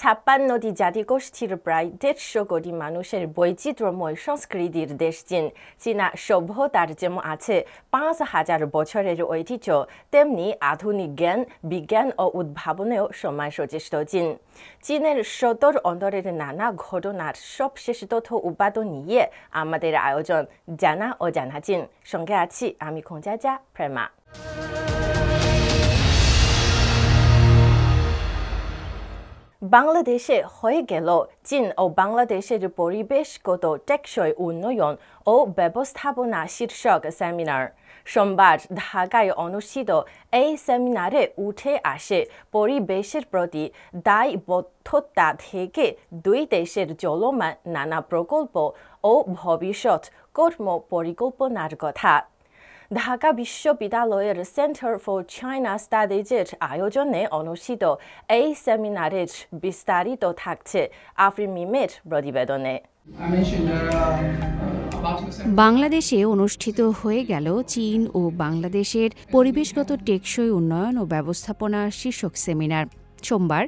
56টি জাতিগোষ্ঠীর প্রায় 150 কোটি মানুষের বৈচিত্র্যময় সংস্কৃতির দেশ চীন। চীনা সভ্যতার যেমন আছে 5000 বছরের ঐতিহ্য, তেমনি আধুনিক জ্ঞান, বিজ্ঞান ও উদ্ভাবনেও সময় সচেষ্ট চীন। চীনের সদর অন্তরের নানা ঘটনার সবশেষ তথ্য উপাদান নিয়ে আমাদের আয়োজন জানা ও জানা চীন। সঙ্গে আছি আমি খোঁজাজা প্রেমা। বাংলাদেশে হয়ে গেল চীন ও বাংলাদেশের পরিবেশগত টেকসই উন্নয়ন ও ব্যবস্থাপনা শীর্ষক সেমিনার। সোমবার ঢাকায় অনুষ্ঠিত এই সেমিনারে উঠে আসে পরিবেশের প্রতি দায়বদ্ধতা থেকে দুই দেশের চলমান নানা প্রকল্প ও ভবিষ্যৎ কর্ম পরিকল্পনার কথা। ঢাকা বিশ্ববিদ্যালয়ের সেন্টার ফর চায়না স্টাডিজের আয়োজনে অনুষ্ঠিত এই সেমিনারের বিস্তারিত থাকছে আফরিন মিমের প্রতিবেদনে। বাংলাদেশে অনুষ্ঠিত হয়ে গেল চীন ও বাংলাদেশের পরিবেশগত টেকসই উন্নয়ন ও ব্যবস্থাপনা শীর্ষক সেমিনার। সোমবার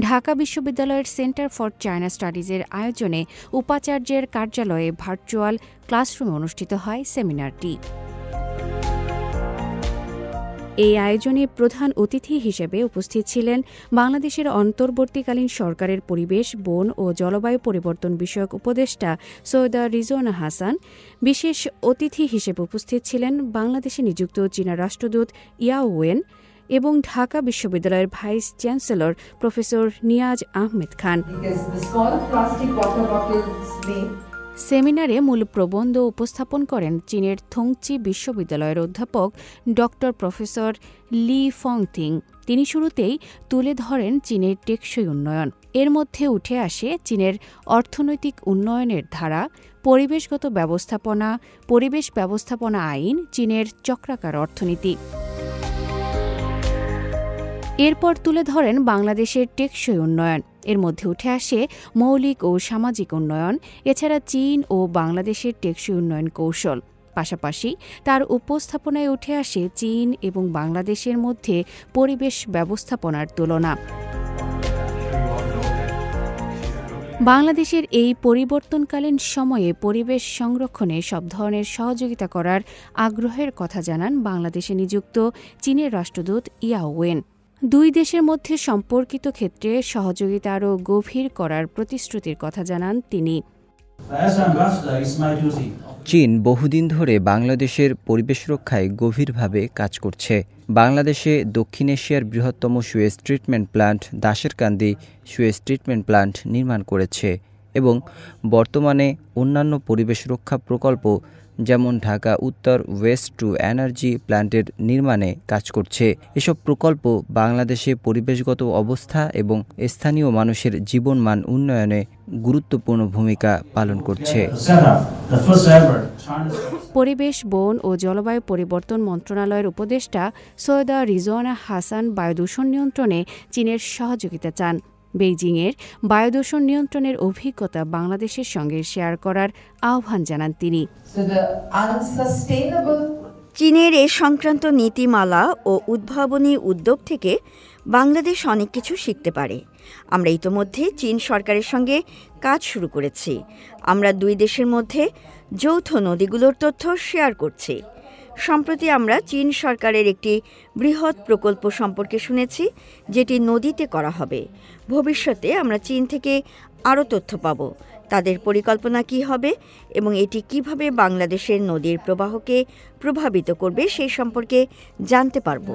ঢাকা বিশ্ববিদ্যালয়ের সেন্টার ফর চায়না স্টাডিজের আয়োজনে উপাচার্যের কার্যালয়ে ভার্চুয়াল ক্লাসরুমে অনুষ্ঠিত হয় সেমিনারটি। এই আয়োজনে প্রধান অতিথি হিসেবে উপস্থিত ছিলেন বাংলাদেশের অন্তর্বর্তীকালীন সরকারের পরিবেশ, বন ও জলবায়ু পরিবর্তন বিষয়ক উপদেষ্টা সৈয়দা রিজওয়ানা হাসান। বিশেষ অতিথি হিসেবে উপস্থিত ছিলেন বাংলাদেশে নিযুক্ত চীনা রাষ্ট্রদূত ইয়াও ওয়েন এবং ঢাকা বিশ্ববিদ্যালয়ের vice chancellor professor Niaz Ahmed Khan. সেমিনারে মূল প্রবন্ধ উপস্থাপন করেন চীনের থংচি বিশ্ববিদ্যালয়ের অধ্যাপক ড প্রফেসর লি ফংথিং। তিনি শুরুতেই তুলে ধরেন চীনের টেকসই উন্নয়ন। এর মধ্যে উঠে আসে চীনের অর্থনৈতিক উন্নয়নের ধারা, পরিবেশগত ব্যবস্থাপনা, পরিবেশ ব্যবস্থাপনা আইন, চীনের চক্রাকার অর্থনীতি। এরপর তুলে ধরেন বাংলাদেশের টেকসই উন্নয়ন। এর মধ্যে উঠে আসে মৌলিক ও সামাজিক উন্নয়ন, এছাড়া চীন ও বাংলাদেশের টেকসই উন্নয়ন কৌশল। পাশাপাশি তার উপস্থাপনায় উঠে আসে চীন এবং বাংলাদেশের মধ্যে পরিবেশ ব্যবস্থাপনার তুলনা। বাংলাদেশের এই পরিবর্তনকালীন সময়ে পরিবেশ সংরক্ষণে সব ধরনের সহযোগিতা করার আগ্রহের কথা জানান বাংলাদেশে নিযুক্ত চীনের রাষ্ট্রদূত ইয়াও ওয়েন। দুই দেশের মধ্যে সম্পর্কিত ক্ষেত্রে সহযোগিতা আরও গভীর করার প্রতিশ্রুতির কথা জানান তিনি। চীন বহুদিন ধরে বাংলাদেশের পরিবেশ রক্ষায় গভীরভাবে কাজ করছে। বাংলাদেশে দক্ষিণ এশিয়ার বৃহত্তম sewage treatment plant Dasherkandi sewage treatment plant নির্মাণ করেছে এবং বর্তমানে অন্যান্য পরিবেশ রক্ষা প্রকল্প যেমন ঢাকা উত্তর ওয়েস্ট টু এনার্জি প্ল্যান্টের নির্মাণে কাজ করছে। এসব প্রকল্প বাংলাদেশে পরিবেশগত অবস্থা এবং স্থানীয় মানুষের জীবনমান উন্নয়নে গুরুত্বপূর্ণ ভূমিকা পালন করছে। পরিবেশ, বন ও জলবায়ু পরিবর্তন মন্ত্রণালয়ের উপদেষ্টা সৈয়দা রিজওয়ানা হাসান বায়ুদূষণ নিয়ন্ত্রণে চীনের সহযোগিতা চান। বেইজিংয়ের বায়ুদূষণ নিয়ন্ত্রণের অভিজ্ঞতা বাংলাদেশের সঙ্গে শেয়ার করার আহ্বান জানান তিনি। চীনের এ সংক্রান্ত নীতিমালা ও উদ্ভাবনী উদ্যোগ থেকে বাংলাদেশ অনেক কিছু শিখতে পারে। আমরা ইতোমধ্যে চীন সরকারের সঙ্গে কাজ শুরু করেছি। আমরা দুই দেশের মধ্যে যৌথ নদীগুলোর তথ্য শেয়ার করছি। সম্প্রতি আমরা চীন সরকারের একটি বৃহৎ প্রকল্প সম্পর্কে শুনেছি, যেটি নদীতে করা হবে। ভবিষ্যতে আমরা চীন থেকে আরও তথ্য পাব, তাদের পরিকল্পনা কী হবে এবং এটি কিভাবে বাংলাদেশের নদীর প্রবাহকে প্রভাবিত করবে সেই সম্পর্কে জানতে পারব।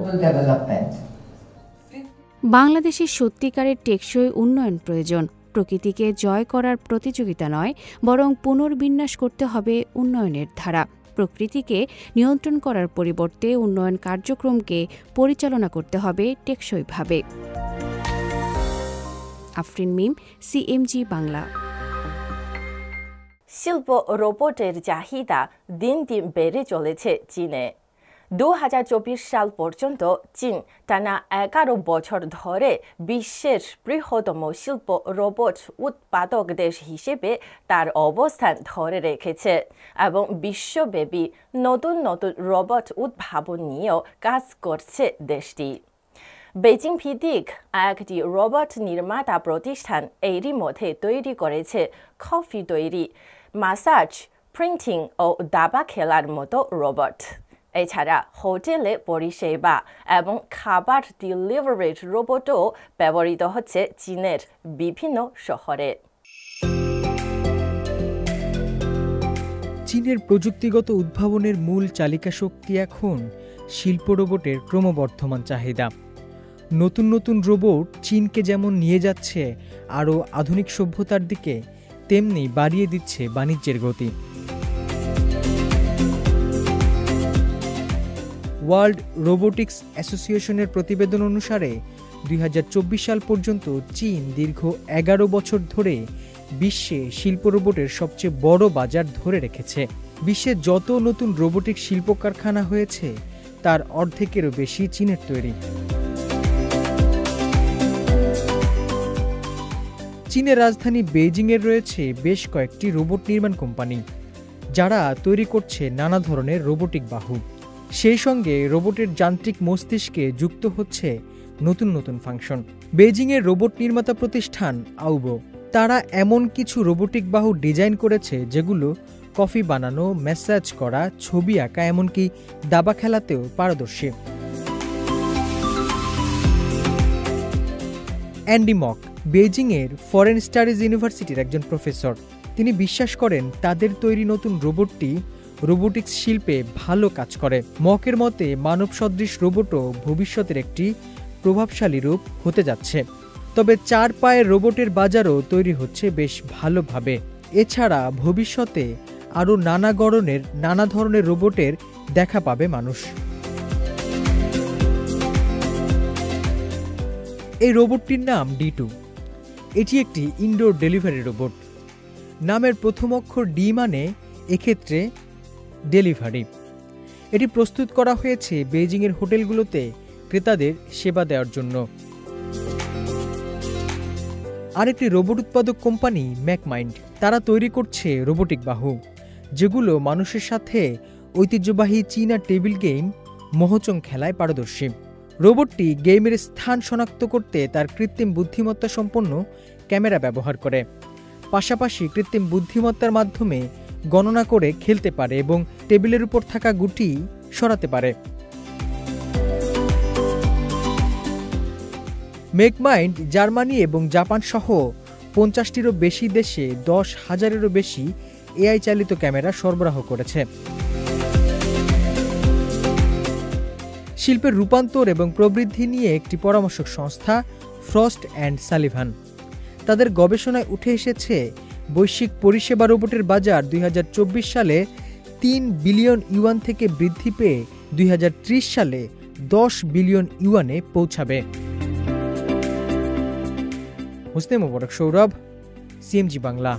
বাংলাদেশের সত্যিকারের টেকসই উন্নয়ন প্রয়োজন। প্রকৃতিকে জয় করার প্রতিযোগিতা নয়, বরং পুনর্বিন্যাস করতে হবে উন্নয়নের ধারা। প্রকৃতিকে নিয়ন্ত্রণ করার পরিবর্তে উন্নয়ন কার্যক্রমকে পরিচালনা করতে হবে টেকসইভাবে। আফরিন মিম, সিএমজি বাংলা। শিল্প রোবটের চাহিদা দিন দিন বেড়ে চলেছে চীনে। 2024 সাল পর্যন্ত চীন টানা 11 বছর ধরে বিশ্বের বৃহত্তম শিল্প রোবট উৎপাদক দেশ হিসেবে তার অবস্থান ধরে রেখেছে এবং বিশ্বব্যাপী নতুন নতুন রোবট উদ্ভাবন নিয়েও কাজ করছে দেশটি। বেজিং ভিত্তিক একটি রোবট নির্মাতা প্রতিষ্ঠান এরই মধ্যে তৈরি করেছে কফি তৈরি, মাসাজ, প্রিন্টিং ও দাবা খেলার মতো রোবট। এছাড়া হোটেলে পরিষেবা এবং খাবার ডেলিভারির রোবটও ব্যবহৃত হচ্ছে চীনের বিভিন্ন শহরে। চীনের প্রযুক্তিগত উদ্ভাবনের মূল চালিকা শক্তি এখন শিল্প রোবটের ক্রমবর্ধমান চাহিদা। নতুন নতুন রোবট চীনকে যেমন নিয়ে যাচ্ছে আরও আধুনিক সভ্যতার দিকে, তেমনি বাড়িয়ে দিচ্ছে বাণিজ্যের গতি। ওয়ার্ল্ড রোবোটিক্স অ্যাসোসিয়েশনের প্রতিবেদন অনুসারে 2024 সাল পর্যন্ত চীন দীর্ঘ 11 বছর ধরে বিশ্বে শিল্প রোবটের সবচেয়ে বড় বাজার ধরে রেখেছে। বিশ্বে যত নতুন রোবোটিক শিল্প কারখানা হয়েছে তার অর্ধেকেরও বেশি চীনের তৈরি। চীনের রাজধানী বেইজিংয়ের রয়েছে বেশ কয়েকটি রোবট নির্মাণ কোম্পানি, যারা তৈরি করছে নানা ধরনের রোবোটিক বাহু। সেই সঙ্গে রোবটের যান্ত্রিক মস্তিষ্কে যুক্ত হচ্ছে নতুন নতুন ফাংশন। বেইজিংয়ের রোবট নির্মাতা প্রতিষ্ঠান আউবো, তারা এমন কিছু রোবোটিক বাহু ডিজাইন করেছে যেগুলো কফি বানানো, ম্যাসাজ করা, ছবি আঁকা, এমনকি দাবা খেলাতেও পারদর্শী। অ্যান্ডি মক বেইজিংয়ের ফরেন স্টাডিজ ইউনিভার্সিটির একজন প্রফেসর। তিনি বিশ্বাস করেন তাদের তৈরি নতুন রোবটটি রোবোটিক্স শিল্পে ভালো কাজ করে। মকের মতে মানব সদৃশ রোবটও ভবিষ্যতের একটি প্রভাবশালী রূপ হতে যাচ্ছে। তবে 4 পায়ের রোবটের বাজারও তৈরি হচ্ছে বেশ ভালোভাবে। এছাড়া ভবিষ্যতে আরও নানা ধরনের রোবটের দেখা পাবে মানুষ। এই রোবটটির নাম D2। এটি একটি ইনডোর ডেলিভারি রোবট। নামের প্রথম অক্ষর ডি মানে এক্ষেত্রে ডেলিভারি। এটি প্রস্তুত করা হয়েছে বেইজিংয়ের হোটেলগুলোতে ক্রেতাদের সেবা দেওয়ার জন্য। আরেকটি রোবট উৎপাদক কোম্পানি ম্যাকমাইন্ড, তারা তৈরি করছে রোবোটিক বাহু, যেগুলো মানুষের সাথে ঐতিহ্যবাহী চীনা টেবিল গেম মহচং খেলায় পারদর্শী। রোবটটি গেমের স্থান শনাক্ত করতে তার কৃত্রিম বুদ্ধিমত্তা সম্পন্ন ক্যামেরা ব্যবহার করে। পাশাপাশি কৃত্রিম বুদ্ধিমত্তার মাধ্যমে গণনা করে খেলতে পারে এবং টেবিলের উপর থাকা গুটি সরাতে পারে। মেকমাইন্ড জার্মানি এবং জাপান সহ 50টিরও বেশি দেশে 10,000-এরও বেশি এআই চালিত ক্যামেরা সরবরাহ করেছে। শিল্পের রূপান্তর এবং প্রবৃদ্ধি নিয়ে একটি পরামর্শক সংস্থা ফ্রস্ট অ্যান্ড সালিভান, তাদের গবেষণায় উঠে এসেছে বৈশ্বিক পরিষেবা রোবটের বাজার 2024 সালে 3 বিলিয়ন ইউয়ান থেকে বৃদ্ধি পেয়ে 2030 সালে 10 বিলিয়ন ইউয়ানে পৌঁছাবে। হোসনে মোবারক সৌরভ, সিএমজি বাংলা।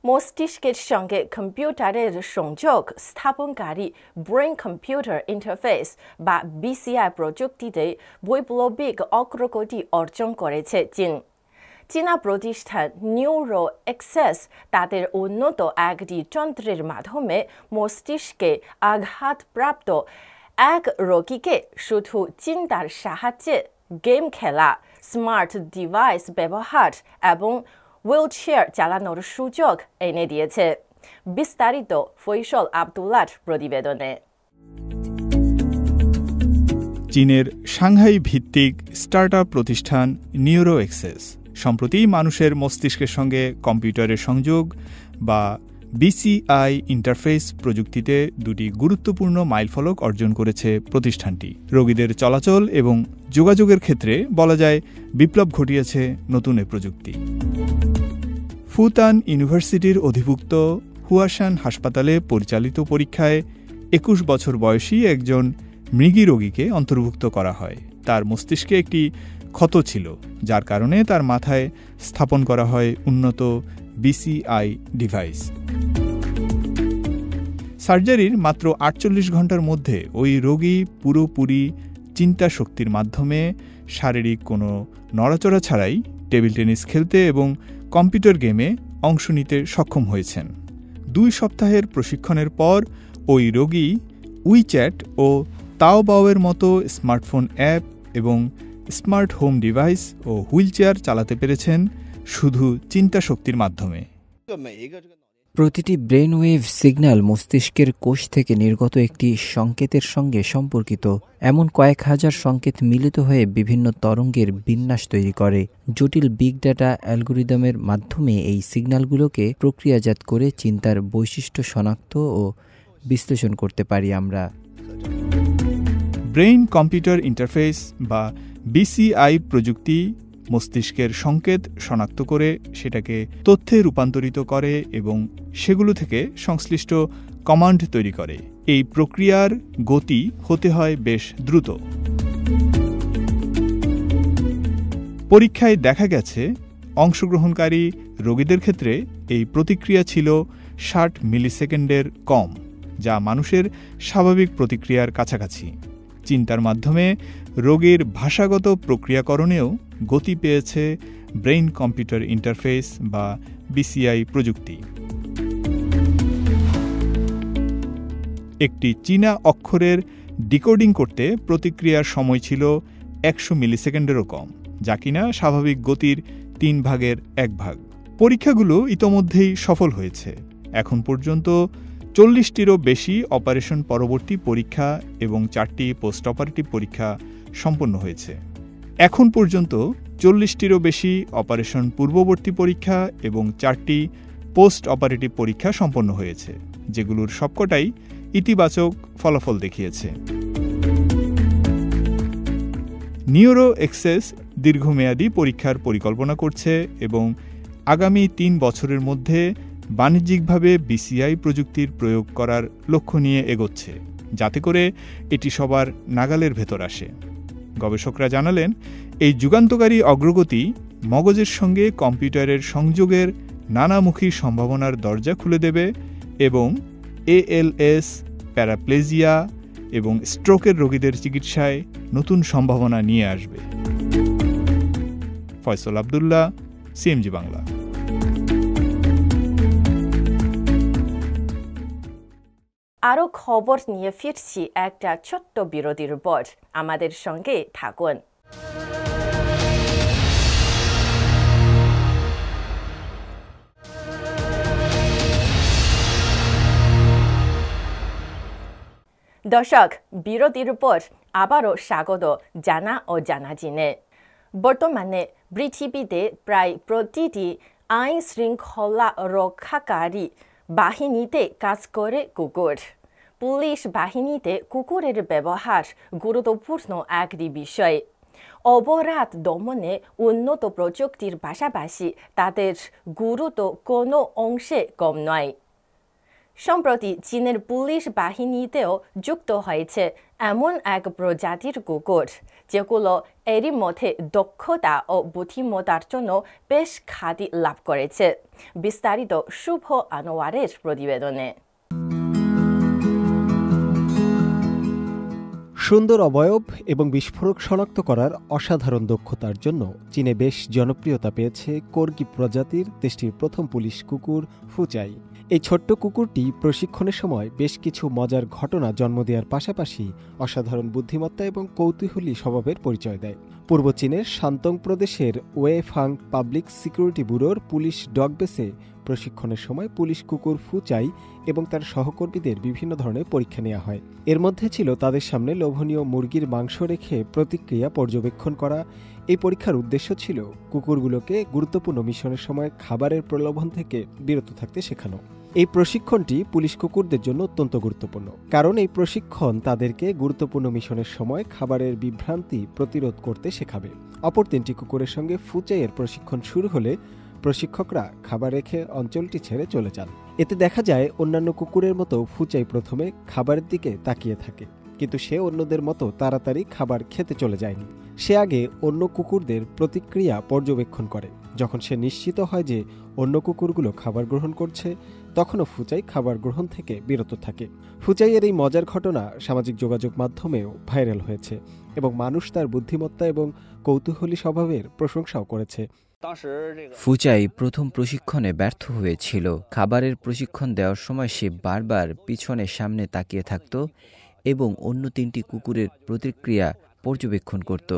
মস্তিষ্কের সঙ্গে কম্পিউটারের সংযোগ স্থাপনকারী ব্রেন কম্পিউটার ইন্টারফেস বা বিসিআই প্রযুক্তিতে বৈপ্লবিক অগ্রগতি অর্জন করেছে চীন। চীনা প্রতিষ্ঠান নিউরো এক্সেস তাদের উন্নত একটি যন্ত্রের মাধ্যমে মস্তিষ্কে আঘাতপ্রাপ্ত এক রোগীকে শুধু চিন্তার সাহায্যে গেম খেলা, স্মার্ট ডিভাইস ব্যবহার এবং হুইলচেয়ার চালানোর সুযোগ এনে দিয়েছে। বিস্তারিত ফৈসল আব্দুল্লাহর প্রতিবেদনে। চীনের সাংহাই ভিত্তিক স্টার্টআপ প্রতিষ্ঠান নিউরো এক্সেস সম্প্রতি মানুষের মস্তিষ্কের সঙ্গে কম্পিউটারের সংযোগ বা বিসিআই ইন্টারফেস প্রযুক্তিতে দুটি গুরুত্বপূর্ণ মাইলফলক অর্জন করেছে প্রতিষ্ঠানটি। রোগীদের চলাচল এবং যোগাযোগের ক্ষেত্রে বলা যায় বিপ্লব ঘটিয়েছে নতুন এ প্রযুক্তি। ফুতান ইউনিভার্সিটির অধিভুক্ত হুয়াশান হাসপাতালে পরিচালিত পরীক্ষায় 21 বছর বয়সী একজন মৃগী রোগীকে অন্তর্ভুক্ত করা হয়। তার মস্তিষ্কে একটি ক্ষত ছিল, যার কারণে তার মাথায় স্থাপন করা হয় উন্নত বিসিআই ডিভাইস। সার্জারির মাত্র 48 ঘন্টার মধ্যে ওই রোগী পুরোপুরি চিন্তা শক্তির মাধ্যমে শারীরিক কোনো নড়াচড়া ছাড়াই টেবিল টেনিস খেলতে এবং কম্পিউটার গেমে অংশ নিতে সক্ষম হয়েছেন। 2 সপ্তাহের প্রশিক্ষণের পর ওই রোগী উইচ্যাট ও তাওবাওয়ের মতো স্মার্টফোন অ্যাপ এবং স্মার্ট হোম ডিভাইস ও হুইলচেয়ার চালাতে পেরেছেন শুধু চিন্তা শক্তির মাধ্যমে। প্রতিটি ব্রেন ওয়েভ সিগন্যাল মস্তিষ্কের কোষ থেকে নির্গত একটি সংকেতের সঙ্গে সম্পর্কিত। এমন কয়েক হাজার সংকেত মিলিত হয়ে বিভিন্ন তরঙ্গের বিন্যাস তৈরি করে। জটিল বিগ ডাটা অ্যালগোরিদমের মাধ্যমে এই সিগন্যালগুলোকে প্রক্রিয়াজাত করে চিন্তার বৈশিষ্ট্য শনাক্ত ও বিশ্লেষণ করতে পারি আমরা। ব্রেইন কম্পিউটার ইন্টারফেস বা বিসিআই প্রযুক্তি মস্তিষ্কের সংকেত শনাক্ত করে সেটাকে তথ্যে রূপান্তরিত করে এবং সেগুলো থেকে সংশ্লিষ্ট কমান্ড তৈরি করে। এই প্রক্রিয়ার গতি হতে হয় বেশ দ্রুত। পরীক্ষায় দেখা গেছে অংশগ্রহণকারী রোগীদের ক্ষেত্রে এই প্রতিক্রিয়া ছিল 60 মিলিসেকেন্ডের কম, যা মানুষের স্বাভাবিক প্রতিক্রিয়ার কাছাকাছি। চিন্তার মাধ্যমে রোগীর ভাষাগত প্রক্রিয়াকরণেও গতি পেয়েছে ব্রেইন কম্পিউটার ইন্টারফেস বা বিসিআই প্রযুক্তি। একটি চীনা অক্ষরের ডিকোডিং করতে প্রতিক্রিয়ার সময় ছিল 100 মিলিসেকেন্ডেরও কম, যা কিনা স্বাভাবিক গতির 3 ভাগের 1 ভাগ। পরীক্ষাগুলো ইতোমধ্যেই সফল হয়েছে। এখন পর্যন্ত 40টিরও বেশি অপারেশন পরবর্তী পরীক্ষা এবং 4টি পোস্ট অপারেটিভ পরীক্ষা সম্পন্ন হয়েছে। এখন পর্যন্ত 40টিরও বেশি অপারেশন পূর্ববর্তী পরীক্ষা এবং 4টি পোস্ট অপারেটিভ পরীক্ষা সম্পন্ন হয়েছে, যেগুলোর সবকটাই ইতিবাচক ফলাফল দেখিয়েছে। নিউরো এক্সেস দীর্ঘমেয়াদী পরীক্ষার পরিকল্পনা করছে এবং আগামী 3 বছরের মধ্যে বাণিজ্যিকভাবে বিসিআই প্রযুক্তির প্রয়োগ করার লক্ষ্য নিয়ে এগোচ্ছে, যাতে করে এটি সবার নাগালের ভেতর আসে। গবেষকরা জানালেন, এই যুগান্তকারী অগ্রগতি মগজের সঙ্গে কম্পিউটারের সংযোগের নানামুখী সম্ভাবনার দরজা খুলে দেবে এবং ALS, প্যারাপ্লেজিয়া এবং স্ট্রোকের রোগীদের চিকিৎসায় নতুন সম্ভাবনা নিয়ে আসবে। ফয়সল আব্দুল্লাহ, CMG বাংলা। আরও খবর নিয়ে ফিরছি একটা ছোট্ট বিরতির পর। আমাদের সঙ্গে থাকুন। দর্শক, বিরতির পর আবারও স্বাগত জানা ও জানা জেনে। বর্তমানে পৃথিবীতে প্রায় প্রতিটি আইন শৃঙ্খলা রক্ষাকারী বাহিনীতে কাজ করে কুকুর। পুলিশ বাহিনীতে কুকুরের ব্যবহার গুরুত্বপূর্ণ একটি বিষয়। অপরাধ দমনে উন্নত প্রযুক্তির পাশাপাশি তাদের গুরুত্ব কোনো অংশে কম নয়। সম্প্রতি চীনের পুলিশ বাহিনীতেও যুক্ত হয়েছে এমন এক প্রজাতির কুকুর, যেগুলো এরই মধ্যে দক্ষতা ও বুদ্ধিমত্তার জন্য বেশ খ্যাতি লাভ করেছে। বিস্তারিত শুভ আনোয়ারের প্রতিবেদনে। সুন্দর অবয়ব এবং বিস্ফোরক শনাক্ত করার অসাধারণ দক্ষতার জন্য চীনে বেশ জনপ্রিয়তা পেয়েছে কর্গি প্রজাতির দেশটির প্রথম পুলিশ কুকুর ফুচাই। এই ছোট্ট কুকুরটি প্রশিক্ষণের সময় বেশ কিছু মজার ঘটনা জন্ম দেওয়ার পাশাপাশি অসাধারণ বুদ্ধিমত্তা এবং কৌতূহলী স্বভাবের পরিচয় দেয়। পূর্ব চীনের শান্তং প্রদেশের ওয়েফাং পাবলিক সিকিউরিটি ব্যুরোর পুলিশ ডগ বেসে প্রশিক্ষণের সময় পুলিশ কুকুর ফুচাই এবং তার সহকর্মীদের বিভিন্ন ধরনের পরীক্ষা নেওয়া হয়। এর মধ্যে ছিল তাদের সামনে লোভনীয় মুরগির মাংস রেখে প্রতিক্রিয়া পর্যবেক্ষণ করা। এই পরীক্ষার উদ্দেশ্য ছিল কুকুরগুলোকে গুরুত্বপূর্ণ মিশনের সময় খাবারের প্রলোভন থেকে বিরত থাকতে শেখানো। এই প্রশিক্ষণটি পুলিশ কুকুরদের জন্য অত্যন্ত গুরুত্বপূর্ণ, কারণ এই প্রশিক্ষণ তাদেরকে গুরুত্বপূর্ণ মিশনের সময় খাবারের বিভ্রান্তি প্রতিরোধ করতে শেখাবে। অপর 3টি কুকুরের সঙ্গে ফুচাইয়ের প্রশিক্ষণ শুরু হলে প্রশিক্ষকরা খাবার রেখে অঞ্চলটি ছেড়ে চলে যান। এতে দেখা যায় অন্যান্য কুকুরের মতো ফুচাই প্রথমে খাবারের দিকে তাকিয়ে থাকে, কিন্তু সে অন্যদের মতো তাড়াতাড়ি খাবার খেতে চলে যায়নি। সে আগে অন্য কুকুরদের প্রতিক্রিয়া পর্যবেক্ষণ করে। যখন সে নিশ্চিত হয় যে অন্য কুকুরগুলো খাবার গ্রহণ করছে, তখনও ফুচাই খাবার গ্রহণ থেকে বিরত থাকে। ফুচাইয়ের এই মজার ঘটনা সামাজিক যোগাযোগ মাধ্যমেও ভাইরাল হয়েছে এবং মানুষ তার বুদ্ধিমত্তা এবং কৌতূহলী স্বভাবের প্রশংসাও করেছে। ফুচাই প্রথম প্রশিক্ষণে ব্যর্থ হয়েছিল। খাবারের প্রশিক্ষণ দেওয়ার সময় সে বারবার পিছনে সামনে তাকিয়ে থাকত এবং অন্য 3টি কুকুরের প্রতিক্রিয়া পর্যবেক্ষণ করত।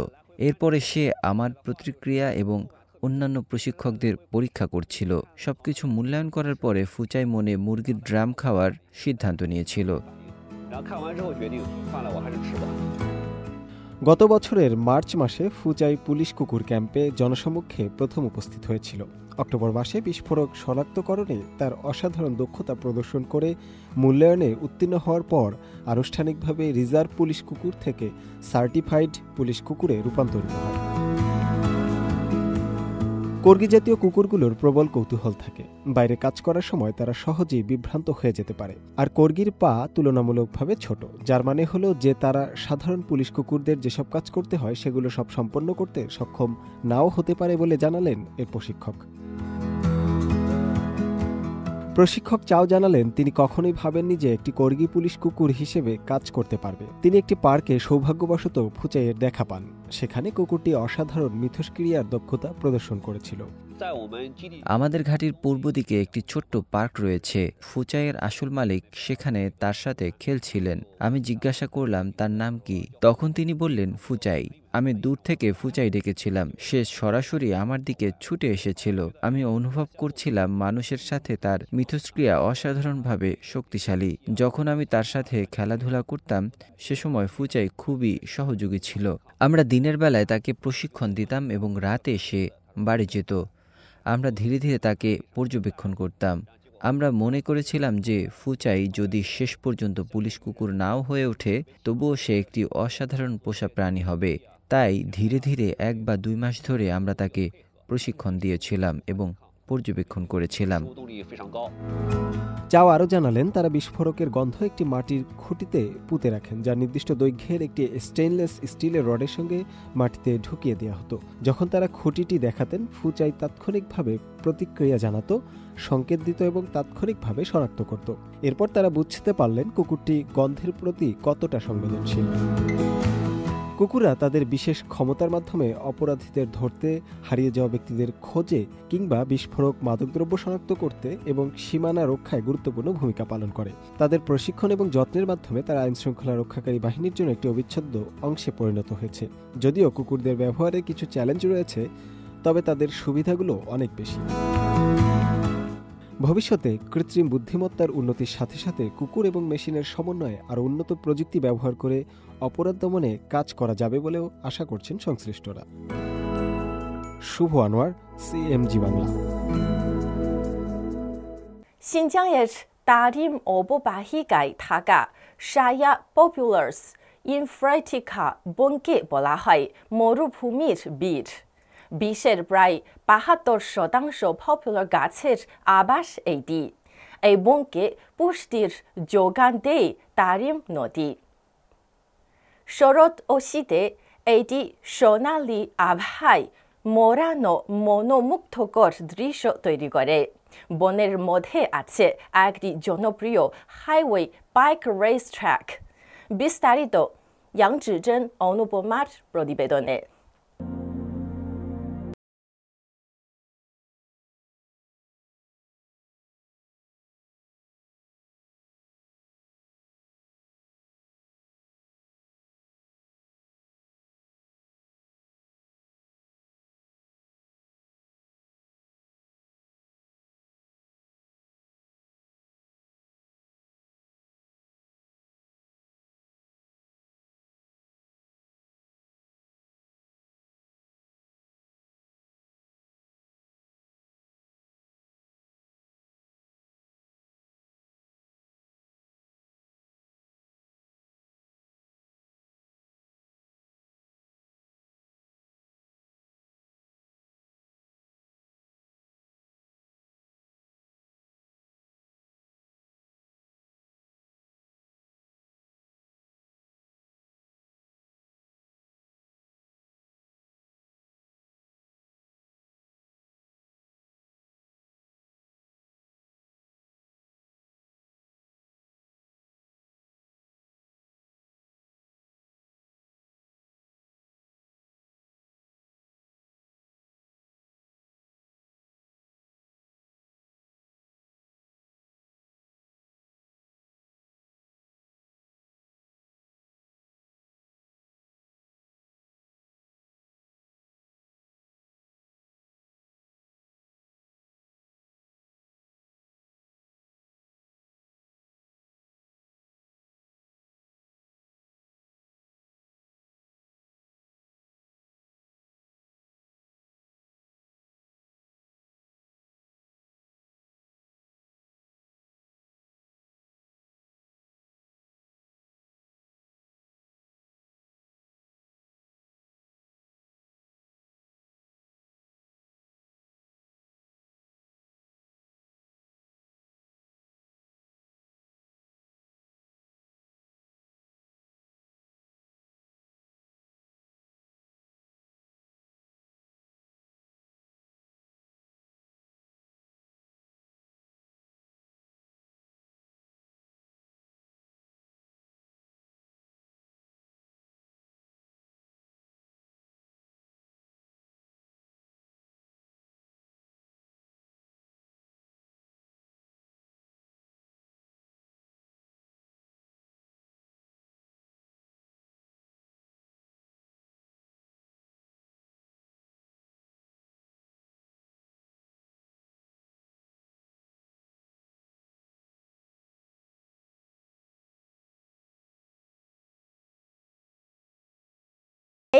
এরপরে সে আমার প্রতিক্রিয়া এবং অন্যান্য প্রশিক্ষকদের পরীক্ষা করছিল। সবকিছু মূল্যায়ন করার পরে ফুচাই মনে মুরগির ড্রাম খাওয়ার সিদ্ধান্ত নিয়েছিল। গত বছরের মার্চ মাসে ফুচাই পুলিশ কুকুর ক্যাম্পে জনসমক্ষে প্রথম উপস্থিত হয়েছিল। অক্টোবর মাসে বিস্ফোরক শনাক্তকরণে তার অসাধারণ দক্ষতা প্রদর্শন করে মূল্যায়নে উত্তীর্ণ হওয়ার পর আনুষ্ঠানিকভাবে রিজার্ভ পুলিশ কুকুর থেকে সার্টিফাইড পুলিশ কুকুরে রূপান্তরিত হয়। কর্গি জাতীয় কুকুরগুলোর প্রবল কৌতূহল থাকে। বাইরে কাজ করার সময় তারা সহজেই বিভ্রান্ত হয়ে যেতে পারে। আর কর্গির পা তুলনামূলকভাবে ছোট, যার মানে হলো যে তারা সাধারণ পুলিশ কুকুরদের যেসব কাজ করতে হয় সেগুলো সব সম্পন্ন করতে সক্ষম নাও হতে পারে বলে জানালেন এর প্রশিক্ষক। প্রশিক্ষক চাও জানালেন তিনি কখনোই ভাবেননি যে একটি কর্গি পুলিশ কুকুর হিসেবে কাজ করতে পারবে। তিনি একটি পার্কে সৌভাগ্যবশত ফুচাইয়ের দেখা পান। সেখানে কুকুরটি অসাধারণ মিথস্ক্রিয়ার দক্ষতা প্রদর্শন করেছিল। আমাদের ঘাটির পূর্ব দিকে একটি ছোট্ট পার্ক রয়েছে। ফুচাইয়ের আসল মালিক সেখানে তার সাথে খেলছিলেন। আমি জিজ্ঞাসা করলাম তার নাম কি। তখন তিনি বললেন ফুচাই। আমি দূর থেকে ফুচাই ডেকেছিলাম। সে সরাসরি আমার দিকে ছুটে এসেছিল। আমি অনুভব করছিলাম মানুষের সাথে তার মিথস্ক্রিয়া অসাধারণভাবে শক্তিশালী। যখন আমি তার সাথে খেলাধুলা করতাম সে সময় ফুচাই খুবই সহযোগী ছিল। আমরা দিনের বেলায় তাকে প্রশিক্ষণ দিতাম এবং রাতে সে বাড়ি যেত। আমরা ধীরে ধীরে তাকে পর্যবেক্ষণ করতাম। আমরা মনে করেছিলাম যে ফুচাই যদি শেষ পর্যন্ত পুলিশ কুকুর নাও হয়ে ওঠে তবুও সে একটি অসাধারণ পোষা প্রাণী হবে। তাই ধীরে ধীরে 1 বা 2 মাস ধরে আমরা তাকে প্রশিক্ষণ দিয়েছিলাম এবং পর্যবেক্ষণ করেছিলাম। চাও আরও জানালেন তারা বিস্ফোরকের গন্ধ একটি মাটির খুঁটিতে পুঁতে রাখেন, যা নির্দিষ্ট দৈর্ঘ্যের একটি স্টেইনলেস স্টিলের রডের সঙ্গে মাটিতে ঢুকিয়ে দেওয়া হতো। যখন তারা খুঁটিটি দেখাতেন ফুচাই তাৎক্ষণিকভাবে প্রতিক্রিয়া জানাতো, সংকেত দিত এবং তাৎক্ষণিকভাবে শনাক্ত করত। এরপর তারা বুঝতে পারলেন কুকুরটি গন্ধের প্রতি কতটা সংবেদনশীল। কুকুররা তাদের বিশেষ ক্ষমতার মাধ্যমে অপরাধীদের ধরতে, হারিয়ে যাওয়া ব্যক্তিদের খোঁজে কিংবা বিস্ফোরক মাদকদ্রব্য শনাক্ত করতে এবং সীমানা রক্ষায় গুরুত্বপূর্ণ ভূমিকা পালন করে। তাদের প্রশিক্ষণ এবং যত্নের মাধ্যমে তারা আইনশৃঙ্খলা রক্ষাকারী বাহিনীর জন্য একটি অবিচ্ছেদ্য অংশে পরিণত হয়েছে। যদিও কুকুরদের ব্যবহারে কিছু চ্যালেঞ্জ রয়েছে, তবে তাদের সুবিধাগুলো অনেক বেশি। ভবিষ্যতে কৃত্রিম বুদ্ধিমত্তার উন্নতির সাথে সাথে কুকুর এবং মেশিনের সমন্বয়ে আরও উন্নত প্রযুক্তি ব্যবহার করে অপরাধ দমনে কাজ করা যাবে বলেও আশা করছেন সংশ্লিষ্টরা। শুভ Anwar, CMG Bangla. 新疆也是大林欧布巴希盖塔嘎沙亚 populars infratica bonke বলাহাই মরুভূমির বীর। 20-এর প্রায় 72% পপুলার গাছের আবাস এটি। এই বনকে পুষ্টির যোগান দেয় তারিম নদী। শরৎ ও শীতে এটি সোনালি আবহাওয়ায় মোড়ানো মনোমুগ্ধকর দৃশ্য তৈরি করে। বনের মধ্যে আছে একটি জনপ্রিয় হাইওয়ে বাইক রেস ট্র্যাক। বিস্তারিত ইয়াংজিজেন অনুপমার প্রতিবেদনে।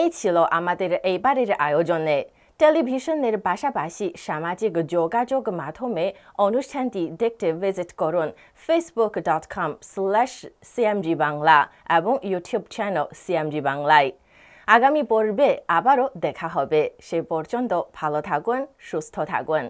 এই ছিল আমাদের এইবারের আয়োজনে। টেলিভিশনের পাশাপাশি সামাজিক যোগাযোগ মাধ্যমে অনুষ্ঠানটি দেখতে ভিজিট করুন facebook.com/cmg বাংলা এবং ইউটিউব চ্যানেল CMG বাংলায়। আগামী পর্বে আবারও দেখা হবে। সে পর্যন্ত ভালো থাকুন, সুস্থ থাকুন।